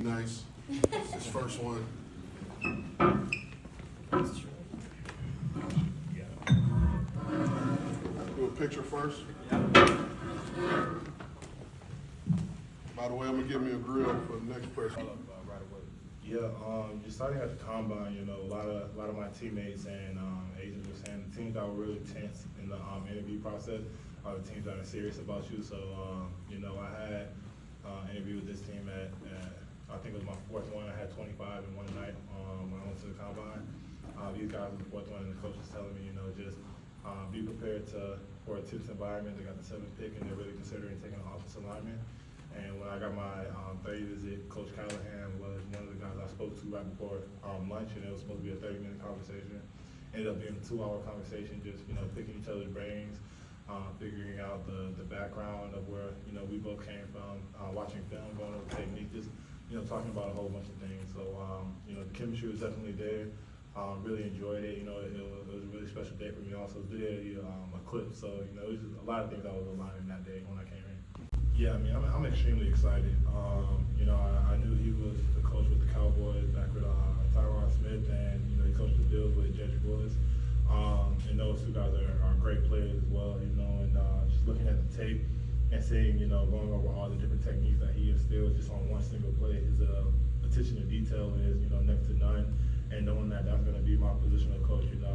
Nice. It's his first one. Do a picture first. By the way, I'm gonna give me a grill for the next person. Yeah, just starting at the combine, you know, a lot of my teammates and agents were saying the teams that were really tense in the interview process are the teams that are serious about you. So, you know, I had an interview with this team at I think it was my fourth one. I had 25 in one night when I went to the combine. These guys were the fourth one, and the coach was telling me, you know, just be prepared for a tense environment. They got the 7th pick, and they're really considering taking an offensive lineman. And when I got my 30 visit, Coach Callahan was one of the guys I spoke to right before lunch, and it was supposed to be a 30-minute conversation. Ended up being a 2-hour conversation, just, you know, picking each other's brains, figuring out the background of where, you know, we both came from, watching film, going over technique, just, you know, talking about a whole bunch of things. So, you know, the chemistry was definitely there. Really enjoyed it. You know, it was a really special day for me. Also did a clip, so, you know, it was just a lot of things I was aligning that day when I came in. Yeah, I mean, I'm extremely excited. You know, I knew he was the coach with the Cowboys back with Tyron Smith, and, you know, he coached the Bills with Jedrick Willis. And those two guys are great players as well, you know, and just looking at the tape and seeing, you know, going over all the different techniques that he instilled just on one single play, his attention to detail is, you know, next to none. And knowing that that's going to be my positional coach, you know,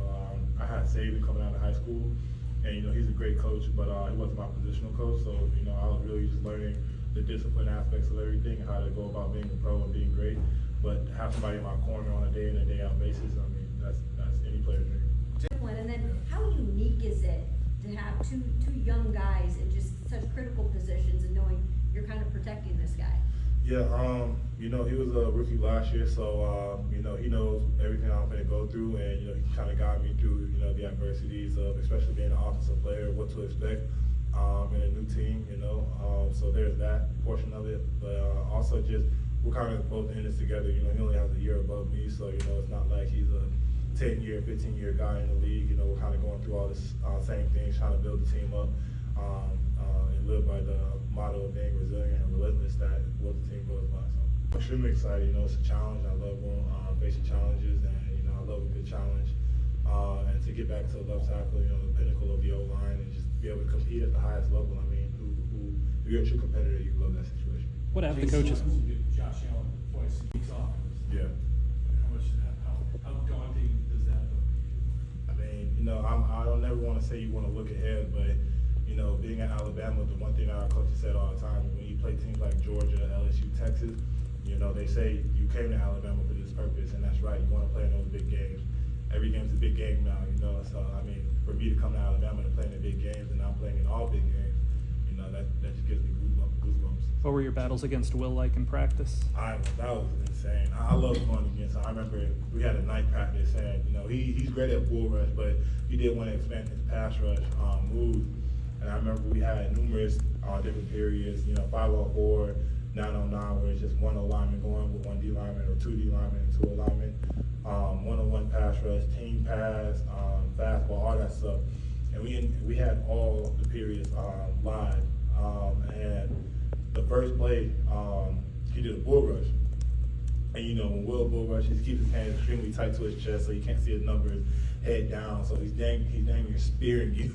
I had Saban coming out of high school, and, you know, he's a great coach, but he wasn't my positional coach. So, you know, I was really just learning the discipline aspects of everything and how to go about being a pro and being great. But to have somebody in my corner on a day in and day out basis, I mean, that's any player's dream. And then how unique is it to have two young guys in just such critical positions and knowing you're kind of protecting this guy? Yeah, you know, he was a rookie last year, so, you know, he knows everything I'm going to go through, and, you know, he kind of guided me through, you know, the adversities of especially being an offensive player, what to expect in a new team, you know. So there's that portion of it, but also just we're kind of both in this together. You know, he only has a year above me, so, you know, it's not like he's a 10-year, 15-year guy in the league. You know, we're kind of going through all this same things, trying to build the team up and live by the motto of being resilient and relentless. That what the team goes by. So I'm extremely excited. You know, it's a challenge. I love facing challenges, and, you know, I love a good challenge. And to get back to the left tackle, you know, the pinnacle of the O-line, and just be able to compete at the highest level. I mean, if you're a true competitor, you love that situation. What have the coaches? Josh Allen twice weeks off. Yeah. How daunting does that look? I mean, you know, I don't never want to say you want to look ahead, but, you know, being at Alabama, the one thing our coaches said all the time, when you play teams like Georgia, LSU, Texas, you know, they say you came to Alabama for this purpose, and that's right. You want to play in those big games. Every game's a big game now, you know. So, I mean, for me to come to Alabama to play in the big games, and I'm playing in all big games, you know, that just gives me goosebumps. What were your battles against Will like in practice? That was insane. I love going against him. I remember we had a night practice, and, you know, he's great at bull rush, but he did want to expand his pass rush move. And I remember we had numerous different periods, you know, 5-on-4, 9-on-9, where it's just one O lineman going with one D lineman, or two D linemen and two O linemen, one-on-one pass rush, team pass, fastball, all that stuff. And we had all the periods live. And the first play, he did a bull rush. And, you know, when Will bull rushes, he keeps his hands extremely tight to his chest so you can't see his numbers, head down. So he's dang near spearing you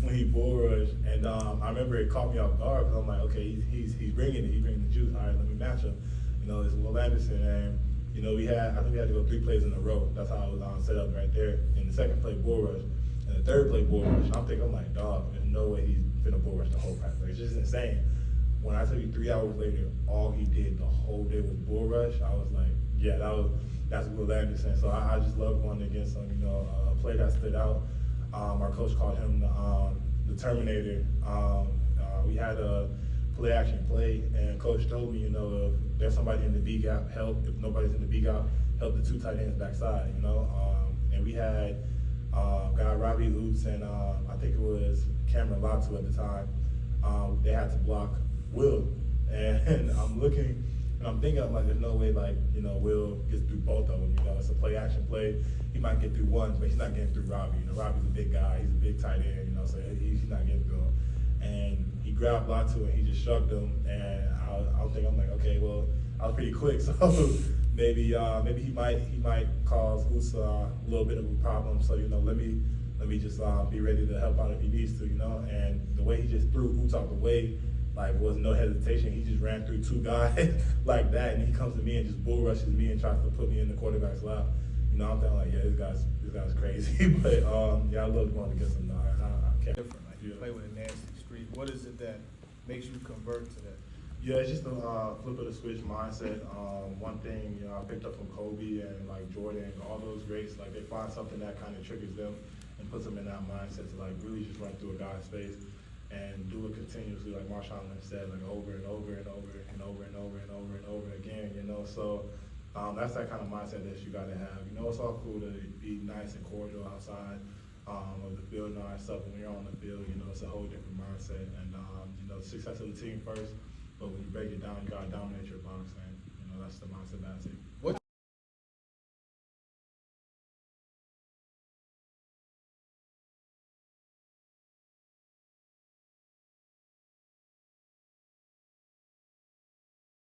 when he bull rushed. And I remember it caught me off guard because I'm like, okay, he's bringing it. He's bringing the juice. All right, let me match him. You know, it's Will Anderson. And, you know, I think we had to go 3 plays in a row. That's how it was set up right there. And the second play, bull rush. And the third play, bull rush. I'm like, dog, there's no way he's finna bull rush the whole practice. It's just insane. When I tell you 3 hours later, all he did the whole day was bull rush, I was like, yeah, that's Will Anderson. So I just love going against him. You know, a play that stood out. Our coach called him the Terminator. We had a play action play, and coach told me, you know, if there's somebody in the B gap, help. If nobody's in the B gap, help the 2 tight ends backside. You know, and we had guy Robbie Lutz and I think it was Cameron Latu at the time. They had to block Will, and I'm looking and I'm thinking, I'm like, there's no way, like, you know, Will gets through both of them. You know, it's a play action play. He might get through one, but he's not getting through Robbie. You know, Robbie's a big guy. He's a big tight end. You know, so he's not getting through him. And he grabbed Latu and he just shrugged him. And I'm like, okay, well, I was pretty quick, so maybe he might cause Usa a little bit of a problem. So let me just be ready to help out if he needs to, And the way he just threw Usa out the way, like was no hesitation. He just ran through two guys like that, and he comes to me and just bull rushes me and tries to put me in the quarterback's lap. I'm thinking like, yeah, this guy's crazy. But yeah, I love going against him. I can't. Different, like you play with a nasty streak. What is it that makes you convert to that? Yeah, it's just a flip of the switch mindset. One thing, I picked up from Kobe and like Jordan and all those greats, like they find something that kind of triggers them and puts them in that mindset to like really just run through a guy's face and do it continuously, like Marshawn said, like over and over and over and over and over and over and over again, So that's that kind of mindset that you gotta have. It's all cool to be nice and cordial outside of the field and all that stuff. When you're on the field, it's a whole different mindset. And the success of the team first. But when you break it down, you gotta dominate your box, and that's the mindset that I take.